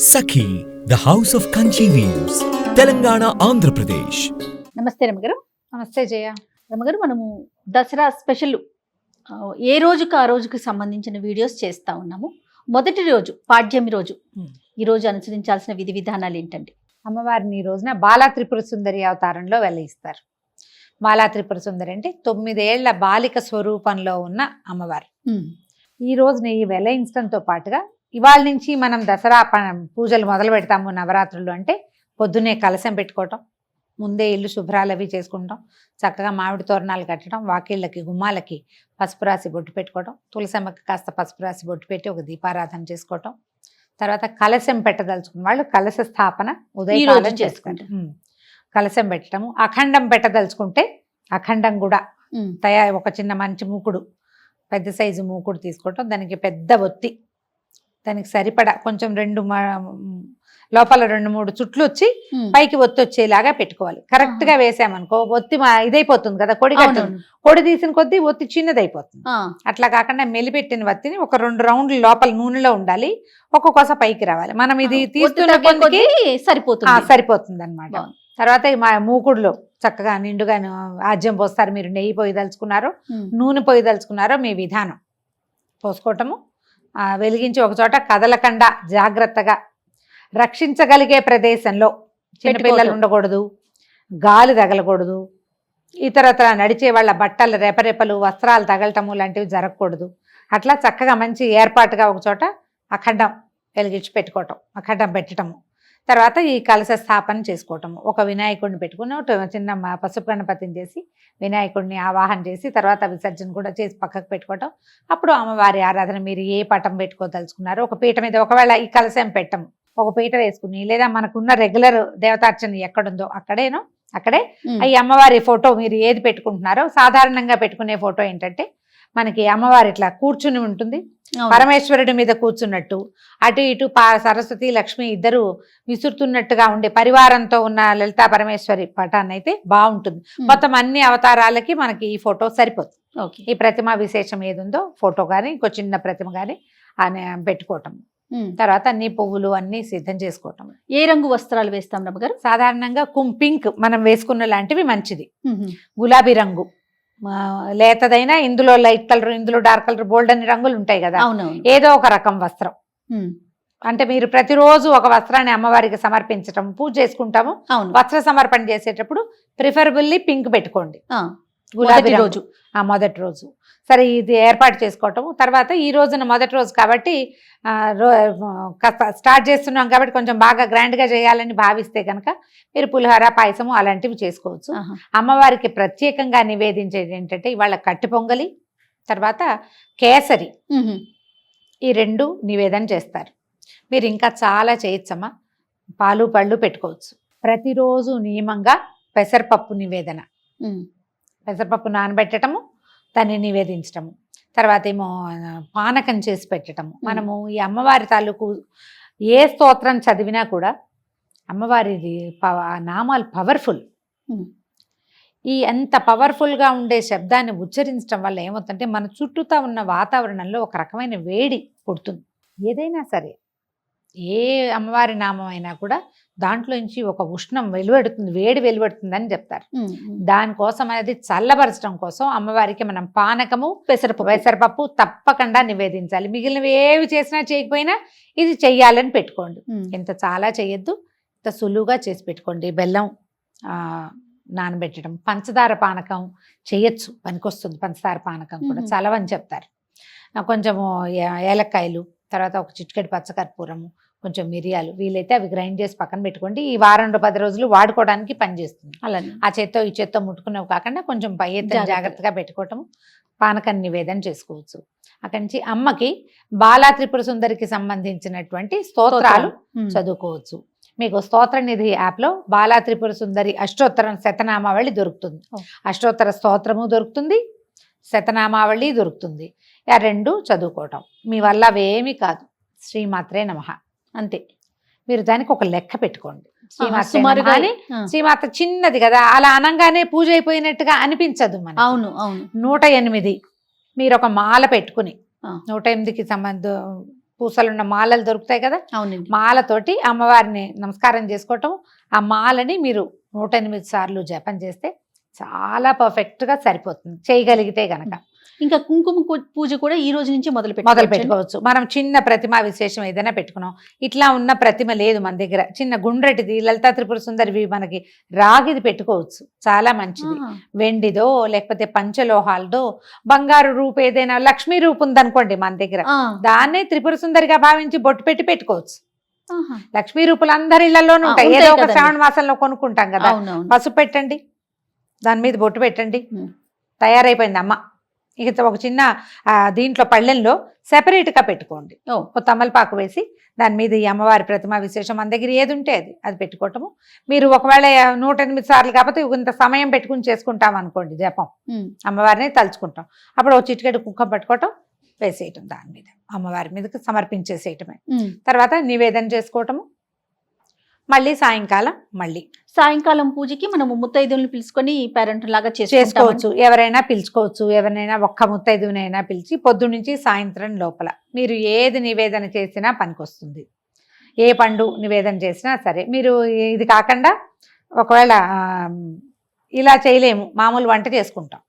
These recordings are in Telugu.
Sakhi the house of Kanchi weaves Telangana Andhra Pradesh. నమస్తే రమగారు. నమస్తే జయ. రమగారు, మనము దసరా స్పెషల్ ఏ రోజుకి ఆ రోజుకి సంబంధించిన వీడియోస్ చేస్తూ ఉన్నాము. మొదటి రోజు పాడ్యమి రోజు, ఈ రోజు అనుసరించాల్సిన విధి విధానాలు ఏంటండి? అమ్మవారిని ఈ రోజున బాలా త్రిపుర సుందరి అవతారంలో వెలయిస్తారు. బాలా త్రిపుర సుందరి అంటే 9 ఏళ్ల బాలిక స్వరూపంలో ఉన్న అమ్మవారు. ఈ రోజున ఈ వెలయించడంతో పాటుగా ఇవాళ నుంచి మనం దసరా పూజలు మొదలు పెడతాము. నవరాత్రులు అంటే పొద్దున్నే కలశం పెట్టుకోవటం, ముందే ఇల్లు శుభ్రాలు అవి చేసుకుంటాం, చక్కగా మామిడి తోరణాలు కట్టడం, వాకిళ్ళకి గుమ్మాలకి పసుపు రాసి బొట్టు పెట్టుకోవటం, తులసమ్మకి కాస్త పసుపు రాసి బొట్టు పెట్టి ఒక దీపారాధన చేసుకోవటం, తర్వాత కలశం పెట్టదలుచుకున్న వాళ్ళు కలశ స్థాపన ఉదయం చేసుకుంటాం. కలశం పెట్టడము, అఖండం పెట్టదలుచుకుంటే అఖండం కూడా ఒక చిన్న మంచి మూకుడు, పెద్ద సైజు మూకుడు తీసుకోవటం, దానికి పెద్ద ఒత్తి, దానికి సరిపడా కొంచెం లోపల 2-3 చుట్లు వచ్చి పైకి ఒత్తి వచ్చేలాగా పెట్టుకోవాలి. కరెక్ట్ గా వేసామనుకో ఒత్తి ఇదైపోతుంది కదా, కొడి తీసిన కొద్దీ ఒత్తి చిన్నదైపోతుంది. అట్లా కాకుండా మెలిపెట్టిన వత్తిని ఒక 2 రౌండ్లు లోపల నూనెలో ఉండాలి, ఒక్కొక్కస పైకి రావాలి. మనం ఇది తీస్తున్న కొద్దికి సరిపోతుంది అనమాట. తర్వాత మా మూకుడులో చక్కగా నిండుగా ఆజ్యం పోస్తారు. మీరు నెయ్యి పోయదలుచుకున్నారో నూనె పోయదలుచుకున్నారో మీ విధానం పోసుకోవటము. వెలిగించి ఒక చోట కదలకుండా జాగ్రత్తగా రక్షించగలిగే ప్రదేశంలో, చిన్నపిల్లలు ఉండకూడదు, గాలి తగలకూడదు, ఇతరత్ర నడిచే వాళ్ళ బట్టలు రెపరెపలు వస్త్రాలు తగలటము లాంటివి జరగకూడదు. అట్లా చక్కగా మంచి ఏర్పాటుగా ఒక చోట అఖండం వెలిగించి పెట్టుకోవటం, అఖండం పెట్టడము. తర్వాత ఈ కలశ స్థాపన చేసుకోవటము. ఒక వినాయకుడిని పెట్టుకుని చిన్న పసుపు గణపతిని చేసి వినాయకుడిని ఆవాహన చేసి తర్వాత విసర్జన కూడా చేసి పక్కకు పెట్టుకోవటం. అప్పుడు అమ్మవారి ఆరాధన మీరు ఏ పటం పెట్టుకోదలుచుకున్నారో ఒక పీట మీద, ఒకవేళ ఈ కలశం పెట్టము ఒక పీట వేసుకుని, లేదా మనకున్న రెగ్యులర్ దేవతార్చన ఎక్కడుందో అక్కడే ఈ అమ్మవారి ఫోటో మీరు ఏది పెట్టుకుంటున్నారో, సాధారణంగా పెట్టుకునే ఫోటో ఏంటంటే మనకి అమ్మవారి ఇట్లా కూర్చుని ఉంటుంది, పరమేశ్వరుడి మీద కూర్చున్నట్టు, అటు ఇటు సరస్వతి లక్ష్మి ఇద్దరు విసురుతున్నట్టుగా ఉండే పరివారంతో ఉన్న లలితా పరమేశ్వరి పటాన్ని అయితే బాగుంటుంది. మొత్తం అన్ని అవతారాలకి మనకి ఈ ఫోటో సరిపోతుంది. ఈ ప్రతిమ విశేషం ఏది ఉందో ఫోటో కానీ ఇంకో చిన్న ప్రతిమ కానీ పెట్టుకోవటం. తర్వాత అన్ని పువ్వులు అన్ని సిద్ధం చేసుకోవటం. ఏ రంగు వస్త్రాలు వేస్తాం రమ్మగారు? సాధారణంగా పింక్ మనం వేసుకున్న లాంటివి మంచిది. గులాబీ రంగు లేతదైనా, ఇందులో లైట్ కలర్, ఇందులో డార్క్ కలర్, బోల్డ్ అన్ని రంగులు ఉంటాయి కదా, ఏదో ఒక రకం వస్త్రం. అంటే మీరు ప్రతిరోజు ఒక వస్త్రాన్ని అమ్మవారికి సమర్పించటం, పూజ చేసుకుంటాము. వస్త్ర సమర్పణ చేసేటప్పుడు ప్రిఫరబుల్లీ పింక్ పెట్టుకోండి. గులాబీ రోజు మొదటి రోజు సరే ఇది ఏర్పాటు చేసుకోవటము. తర్వాత ఈ రోజున మొదటి రోజు కాబట్టి స్టార్ట్ చేస్తున్నాం కాబట్టి కొంచెం బాగా గ్రాండ్గా చేయాలని భావిస్తే కనుక మీరు పులిహోర, పాయసము అలాంటివి చేసుకోవచ్చు. అమ్మవారికి ప్రత్యేకంగా నివేదించేది ఏంటంటే ఇవాళ కట్టి పొంగలి, తర్వాత కేసరి, ఈ 2 నివేదన చేస్తారు. మీరు ఇంకా చాలా చేయొచ్చమ్మా. పాలు పళ్ళు పెట్టుకోవచ్చు. ప్రతిరోజు నియమంగా పెసరపప్పు నివేదన, పెసరపప్పు నానబెట్టడము, దాన్ని నివేదించటము. తర్వాత ఏమో పానకం చేసి పెట్టడము. మనము ఈ అమ్మవారి తాలూకు ఏ స్తోత్రం చదివినా కూడా అమ్మవారిది నామాలు పవర్ఫుల్. ఈ అంత పవర్ఫుల్గా ఉండే శబ్దాన్ని ఉచ్చరించడం వల్ల ఏమవుతుందంటే మన చుట్టూతా ఉన్న వాతావరణంలో ఒక రకమైన వేడి పుడుతుంది. ఏదైనా సరే ఏ అమ్మవారి నామం అయినా కూడా దాంట్లోంచి ఒక ఉష్ణం వెలువడుతుంది, వేడి వెలువడుతుంది అని చెప్తారు. దానికోసం అనేది చల్లబరచడం కోసం అమ్మవారికి మనం పానకము, పెసరపప్పు తప్పకుండా నివేదించాలి. మిగిలినవి ఏవి చేసినా చేయకపోయినా ఇది చెయ్యాలని పెట్టుకోండి. ఇంత చాలా చేయొద్దు, ఇంత సులువుగా చేసి పెట్టుకోండి. బెల్లం నానబెట్టడం, పంచదార పానకం చేయొచ్చు, పనికొస్తుంది. పంచదార పానకం కూడా చలవని చెప్తారు. కొంచెము ఏలక్కాయలు, తర్వాత ఒక చిటికెడు పచ్చకర్పూరము, కొంచెం మిరియాలు, వీలైతే అవి గ్రైండ్ చేసి పక్కన పెట్టుకోండి. ఈ వారం 10 రోజులు వాడుకోవడానికి పనిచేస్తుంది. అలానే ఆ చేత్తో ఈ చేత్తో ముట్టుకునేవి కాకుండా కొంచెం పై ఎత్తున జాగ్రత్తగా పెట్టుకోవటం, పానకాన్ని నివేదన చేసుకోవచ్చు. అక్కడి నుంచి అమ్మకి బాలా త్రిపుర సుందరికి సంబంధించినటువంటి స్తోత్రాలు చదువుకోవచ్చు. మీకు స్తోత్ర నిధి యాప్లో బాలా త్రిపుర సుందరి అష్టోత్తర శతనామావళి దొరుకుతుంది. అష్టోత్తర స్తోత్రము దొరుకుతుంది, శతనామావళి దొరుకుతుంది. ఆ 2 చదువుకోవటం మీ వల్ల అవేమీ కాదు. శ్రీమాత్రే నమః అంతే. మీరు దానికి ఒక లెక్క పెట్టుకోండి. శ్రీమాత చిన్నది కదా, అలా అనంగానే పూజ అయిపోయినట్టుగా అనిపించదు మనకి. 108 మీరు ఒక మాల పెట్టుకుని 108కి పూసలున్న మాలలు దొరుకుతాయి కదా, అవునండి. మాలతోటి అమ్మవారిని నమస్కారం చేసుకోవటం, ఆ మాలని మీరు 108 సార్లు జపం చేస్తే చాలా పర్ఫెక్ట్గా సరిపోతుంది చేయగలిగితే గనక. ఇంకా కుంకుమ పూజ కూడా ఈ రోజు నుంచి మొదలు పెట్టుకోవచ్చు. మనం చిన్న ప్రతిమ విశేషం ఏదైనా పెట్టుకున్నాం, ఇట్లా ఉన్న ప్రతిమ లేదు మన దగ్గర, చిన్న గుండ్రటిది లలితా త్రిపుర సుందరివి మనకి రాగిది పెట్టుకోవచ్చు, చాలా మంచిది. వెండిదో లేకపోతే పంచలోహాలదో బంగారు రూపు ఏదైనా లక్ష్మీ రూపు ఉందనుకోండి మన దగ్గర, దాన్నే త్రిపుర సుందరిగా భావించి బొట్టు పెట్టుకోవచ్చు. లక్ష్మీ రూపులు అందరి ఇళ్లలోనూ ఉంటాయి, ఏదో ఒక శ్రావణ మాసంలో కొనుక్కుంటాం కదా, పసుపు పెట్టండి, దాని మీద బొట్టు పెట్టండి, తయారైపోయింది అమ్మ. ఇక ఒక చిన్న దీంట్లో పళ్ళెంలో సెపరేట్గా పెట్టుకోండి, ఒక తమలపాకు వేసి దాని మీద ఈ అమ్మవారి ప్రతిమ విశేషం మన దగ్గర ఏది ఉంటే అది పెట్టుకోవటము. మీరు ఒకవేళ 108 సార్లు కాకపోతే ఇంత సమయం పెట్టుకుని చేసుకుంటాం అనుకోండి జపం, అమ్మవారిని తలుచుకుంటాం, అప్పుడు ఒక చిటికెడు కుంకుమ పట్టుకోవటం, వేసేయటం దాని మీద, అమ్మవారి మీదకి సమర్పించేసేయటమే. తర్వాత నివేదన చేసుకోవటము, మళ్ళీ సాయంకాలం పూజకి మనము ముత్తైదువులను పిలుచుకొని పేరెంట్ లాగా చేసుకోవచ్చు. ఎవరైనా పిలుచుకోవచ్చు, ఎవరినైనా ఒక్క ముత్తైదువునైనా పిలిచి పొద్దున్నుంచి సాయంత్రం లోపల మీరు ఏది నివేదన చేసినా పనికొస్తుంది. ఏ పండు నివేదన చేసినా సరే. మీరు ఇది కాకుండా ఒకవేళ ఇలా చేయలేము, మామూలు వంట చేసుకుంటాం,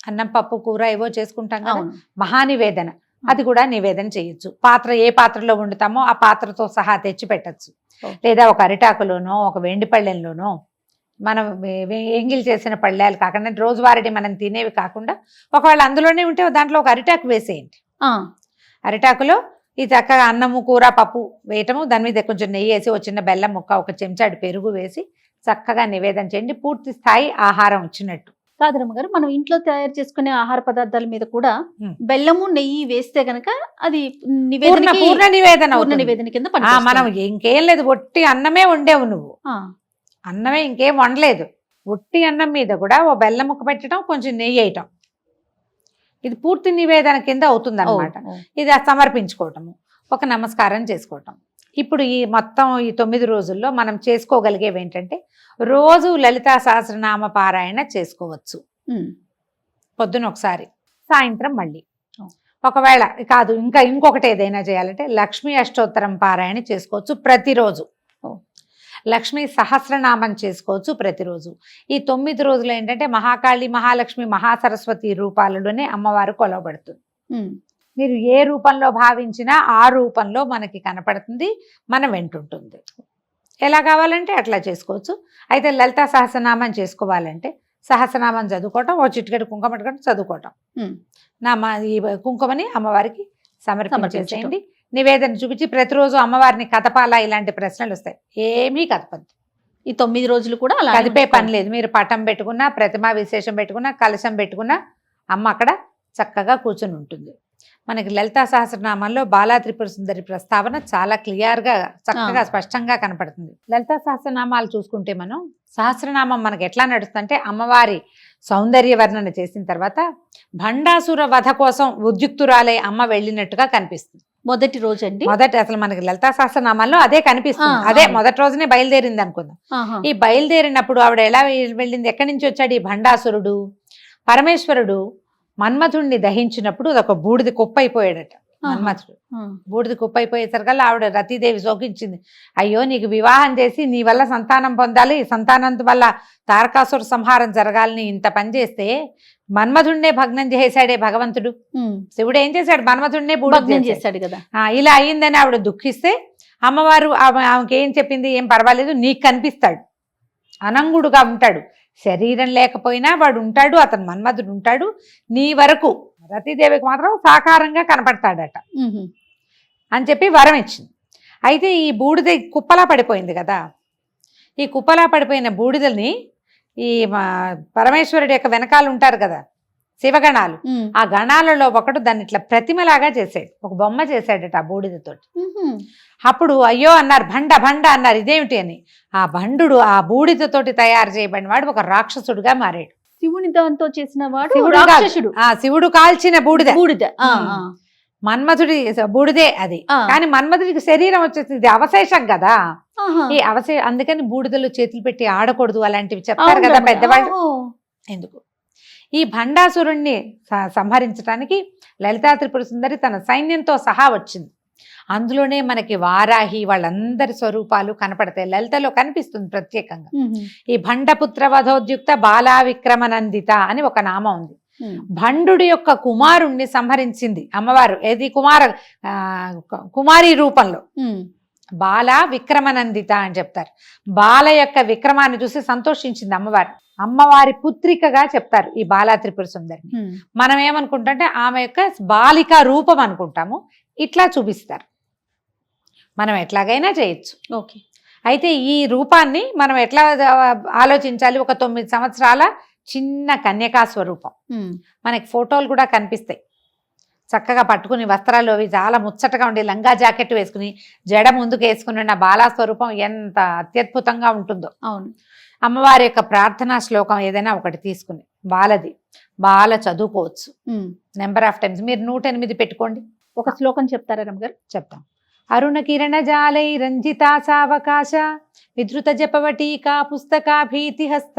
అన్నం పప్పు కూర ఏవో చేసుకుంటాం కదా, మహానివేదన అది కూడా నివేదన చేయొచ్చు. ఏ పాత్రలో వండుతామో ఆ పాత్రతో సహా తెచ్చి పెట్టచ్చు, లేదా ఒక అరిటాకులోనో ఒక వెండి పళ్ళెంలోనో, మనం ఎంగిల్ చేసిన పళ్ళాలు కాకుండా రోజువారీ మనం తినేవి కాకుండా ఒకవేళ అందులోనే ఉంటే దాంట్లో ఒక అరిటాకు వేసేయండి. అరిటాకులో ఈ చక్కగా అన్నము కూర పప్పు వేయటము, దాని మీద కొంచెం నెయ్యి వేసి ఒక చిన్న బెల్లం ముక్క, ఒక చెంచాడు పెరుగు వేసి చక్కగా నివేదన చేయండి. పూర్తి స్థాయి ఆహారం వచ్చినట్టు. కాదరమ్మ గారు, మనం ఇంట్లో తయారు చేసుకునే ఆహార పదార్థాల మీద కూడా బెల్లము నెయ్యి వేస్తే గనక అది పూర్ణ నివేదన కింద మనం ఇంకేం లేదు, ఒట్టి అన్నమే వండేవు నువ్వు, అన్నమే ఇంకేం వండలేదు, ఒట్టి అన్నం మీద కూడా ఓ బెల్లం ముక్క పెట్టడం, కొంచెం నెయ్యి వేయటం, ఇది పూర్తి నివేదన కింద అవుతుంది అన్నమాట. ఇది సమర్పించుకోవటము, ఒక నమస్కారం చేసుకోవటం. ఇప్పుడు ఈ మొత్తం ఈ 9 రోజుల్లో మనం చేసుకోగలిగేవి ఏంటంటే, రోజు లలితా సహస్రనామ పారాయణ చేసుకోవచ్చు. పొద్దున ఒకసారి, సాయంత్రం మళ్ళీ. ఒకవేళ కాదు ఇంకొకటి ఏదైనా చేయాలంటే లక్ష్మీ అష్టోత్తరం పారాయణ చేసుకోవచ్చు ప్రతిరోజు, లక్ష్మీ సహస్రనామం చేసుకోవచ్చు ప్రతిరోజు. ఈ 9 రోజులు ఏంటంటే మహాకాళి, మహాలక్ష్మి, మహాసరస్వతి రూపాలలోనే అమ్మవారు కొలవబడుతుంది. మీరు ఏ రూపంలో భావించినా ఆ రూపంలో మనకి కనపడుతుంది, మనం వెంటుంటుంది. ఎలా కావాలంటే అట్లా చేసుకోవచ్చు. అయితే లలితా సహస్రనామం చేసుకోవాలంటే సహస్రనామం చదువుకోవటం, ఓ చిటికెడు కుంకుమ పట్టుకోవటం, చదువుకోవటం, ఈ కుంకుమని అమ్మవారికి సమర్పించేసేయండి. నివేదన చూపించి ప్రతిరోజు అమ్మవారిని కదపాలా, ఇలాంటి ప్రశ్నలు వస్తాయి, ఏమీ కదపద్దు. ఈ 9 రోజులు కూడా అలా కదిపే పని లేదు. మీరు పటం పెట్టుకున్నా, ప్రతిమా విశేషం పెట్టుకున్నా, కలశం పెట్టుకున్నా అమ్మ అక్కడ చక్కగా కూర్చుని ఉంటుంది. మనకి లలితా సహస్రనామాల్లో బాలా త్రిపుర సుందరి ప్రస్తావన చాలా క్లియర్గా చక్కగా స్పష్టంగా కనపడుతుంది. లలితా సహస్రనామాలు చూసుకుంటే మనం సహస్రనామం మనకి ఎట్లా నడుస్తుందంటే, అమ్మవారి సౌందర్య వర్ణన చేసిన తర్వాత భండాసుర వధ కోసం ఉద్యుక్తురాలే అమ్మ వెళ్ళినట్టుగా కనిపిస్తుంది. మొదటి రోజు అండి, అసలు మనకి లలితా సహస్రనామాల్లో అదే కనిపిస్తుంది. అదే మొదటి రోజునే బయలుదేరింది అనుకుందాం. ఈ బయలుదేరినప్పుడు ఆవిడ ఎలా వెళ్ళింది, ఎక్కడి నుంచి వచ్చాడు ఈ భండాసురుడు? పరమేశ్వరుడు మన్మథుణ్ణి దహించినప్పుడు ఒక బూడిద కుప్ప అయిపోయాడట మన్మథుడు. బూడిద కుప్ప అయిపోయేసరికల్లా ఆవిడ రతీదేవి శోకించింది, అయ్యో నీకు వివాహం చేసి నీ వల్ల సంతానం పొందాలి, సంతానం వల్ల తారకాసుర సంహారం జరగాలని ఇంత పని చేస్తే మన్మథుడినే భగ్నం చేశాడే భగవంతుడు. శివుడు ఏం చేశాడు, మన్మథుడినే భగ్నం చేశాడు కదా. ఇలా అయ్యిందని ఆవిడ దుఃఖిస్తే అమ్మవారు ఆమెకి ఏం చెప్పింది, ఏం పర్వాలేదు, నీకు కనిపిస్తాడు, అనంగుడుగా ఉంటాడు, శరీరం లేకపోయినా వాడు ఉంటాడు, అతను మన్మథుడు ఉంటాడు, నీ వరకు రతీదేవికి మాత్రం సాకారంగా కనపడతాడట అని చెప్పి వరం ఇచ్చింది. అయితే ఈ బూడిద కుప్పలా పడిపోయింది కదా, ఈ కుప్పలా పడిపోయిన బూడిదని ఈ పరమేశ్వరుడి యొక్క వెనకాల ఉంటారు కదా శివగణాలు, ఆ గణాలలో ఒకడు దాన్ని ఇట్లా ప్రతిమలాగా చేశాడు, ఒక బొమ్మ చేశాడట ఆ బూడిదతోటి. అప్పుడు అయ్యో అన్నారు, భండ భండ అన్నారు, ఇదేమిటి అని. ఆ భండు ఆ బూడిదతోటి తయారు చేయబడిన వాడు ఒక రాక్షసుడుగా మారాడు. శివుని దాంతో చేసిన వాడు శివుడు కాల్చిన బూడిద మన్మథుడి బూడిదే అది. కానీ మన్మథుడికి శరీరం వచ్చేసి ఇది అవశేషం కదా, ఈ అందుకని బూడిదలో చేతులు పెట్టి ఆడకూడదు అలాంటివి చెప్తారు కదా పెద్దవాళ్ళు. ఎందుకు ఈ భండాసురుణ్ణి సంహరించడానికి లలితా త్రిపుర సుందరి తన సైన్యంతో సహా వచ్చింది. అందులోనే మనకి వారాహి వాళ్ళందరి స్వరూపాలు కనపడతాయి. లలితలో కనిపిస్తుంది ప్రత్యేకంగా. ఈ భండపుత్ర వధోద్యుక్త బాలా విక్రమనందిత అని ఒక నామం ఉంది. భండుడి యొక్క కుమారుణ్ణి సంహరించింది అమ్మవారు. ఏది కుమారి రూపంలో బాల విక్రమనందిత అని చెప్తారు. బాల యొక్క విక్రమాన్ని చూసి సంతోషించింది అమ్మవారు. అమ్మవారి పుత్రికగా చెప్తారు ఈ బాలా త్రిపుర సుందరిని. మనం ఏమనుకుంటే ఆమె యొక్క బాలిక రూపం అనుకుంటాము, ఇట్లా చూపిస్తారు. మనం ఎట్లాగైనా చేయొచ్చు. ఓకే. అయితే ఈ రూపాన్ని మనం ఎట్లా ఆలోచించాలి? ఒక 9 సంవత్సరాల చిన్న కన్యకా స్వరూపం. మనకి ఫోటోలు కూడా కనిపిస్తాయి. చక్కగా పట్టుకుని వస్త్రాలు అవి చాలా ముచ్చటగా ఉండి లంగా జాకెట్ వేసుకుని జడ ముందుకు వేసుకుని ఉన్న బాలా స్వరూపం ఎంత అత్యద్భుతంగా ఉంటుందో. అవును. అమ్మవారి యొక్క ప్రార్థనా శ్లోకం ఏదైనా ఒకటి తీసుకుని బాల చదువుకోవచ్చు నెంబర్ ఆఫ్ టైమ్స్. మీరు 108 పెట్టుకోండి. ఒక శ్లోకం చెప్తారా రమ్మగారు? చెప్తాం. అరుణ కిరణ జాలై రంజితా సావకాశ విధృత జపవటీకా పుస్తకా భీతిహస్త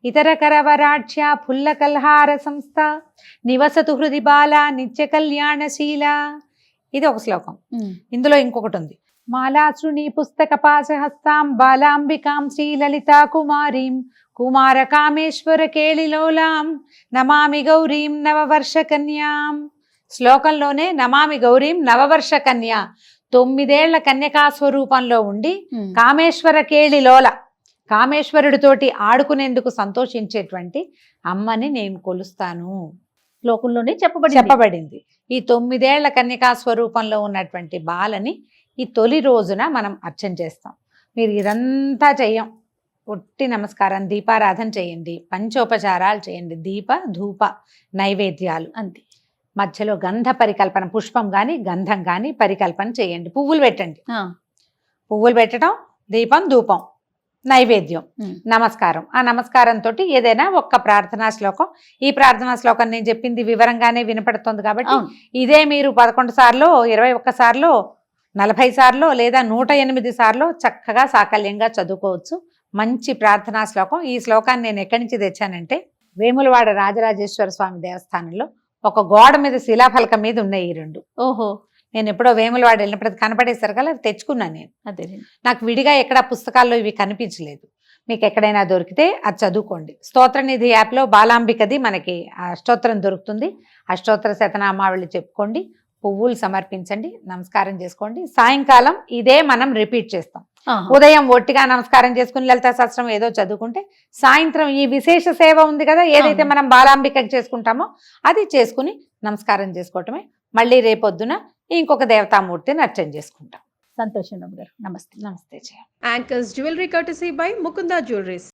ఇతర కరవరాఢ్య ఫుల్ల కల్హార సంస్థ నివసతు హృది బాల నిత్య కళ్యాణశీల. ఇది ఒక శ్లోకం. ఇందులో ఇంకొకటి ఉంది. మాలాశ్రుణి పుస్తక పాశహస్తాం బాలాంబికాం శ్రీలలితా కుమారీం కుమార కామేశ్వర కేళిలోలాం నమామి గౌరీం నవవర్ష కన్యాం. శ్లోకంలోనే నమామి గౌరీం నవవర్ష కన్యా, 9 ఏళ్ల కన్యకా స్వరూపంలో ఉండి కామేశ్వర కేళిలోల కామేశ్వరుడితోటి ఆడుకునేందుకు సంతోషించేటువంటి అమ్మని నేను కొలుస్తాను. శ్లోకంలోనే చెప్పబడింది. ఈ 9 ఏళ్ల కన్యకా స్వరూపంలో ఉన్నటువంటి బాలని ఈ తొలి రోజున మనం అర్చన చేస్తాం. మీరు ఇదంతా చెయ్యం, ఒట్టి నమస్కారం, దీపారాధన చేయండి, పంచోపచారాలు చేయండి, దీప ధూప నైవేద్యాలు అంతే. మధ్యలో గంధ పరికల్పన, పుష్పం కానీ గంధం కానీ పరికల్పన చేయండి. పువ్వులు పెట్టండి. పువ్వులు పెట్టడం, దీపం ధూపం నైవేద్యం, నమస్కారం. ఆ నమస్కారంతో ఏదైనా ఒక్క ప్రార్థనా శ్లోకం. ఈ ప్రార్థనా శ్లోకం నేను చెప్పింది వివరంగానే వినపడుతుంది కాబట్టి ఇదే మీరు 11 సార్లు 21 సార్లు 40 సార్లు లేదా 108 సార్లు చక్కగా సాకల్యంగా చదువుకోవచ్చు. మంచి ప్రార్థనా శ్లోకం. ఈ శ్లోకాన్ని నేను ఎక్కడి నుంచి తెచ్చానంటే వేములవాడ రాజరాజేశ్వర స్వామి దేవస్థానంలో ఒక గోడ మీద శిలాఫలకం మీద ఉన్నాయి ఈ 2. ఓహో. నేను ఎప్పుడో వేములవాడ వెళ్ళినప్పుడు అది కనపడేసరి కదా తెచ్చుకున్నాను నేను. అదే నాకు విడిగా ఎక్కడ పుస్తకాల్లో ఇవి కనిపించలేదు. మీకు ఎక్కడైనా దొరికితే అది చదువుకోండి. స్తోత్రనిధి యాప్లో బాలాంబికది మనకి అష్టోత్తరం దొరుకుతుంది. అష్టోత్తర శతనామావళి చెప్పుకోండి, పువ్వులు సమర్పించండి, నమస్కారం చేసుకోండి. సాయంకాలం ఇదే మనం రిపీట్ చేస్తాం. ఉదయం ఒట్టిగా నమస్కారం చేసుకుని లలితా సహస్రం ఏదో చదువుకుంటే సాయంత్రం ఈ విశేష సేవ ఉంది కదా, ఏదైతే మనం బాలాంబికకి చేసుకుంటామో అది చేసుకుని నమస్కారం చేసుకోవటమే. మళ్ళీ రేపొద్దున ఇంకొక దేవతామూర్తిని అర్చన చేసుకుంటాం. సంతోషం గారు. నమస్తే. నమస్తే. Anchors Jewelry courtesy by Mukunda Jewelries.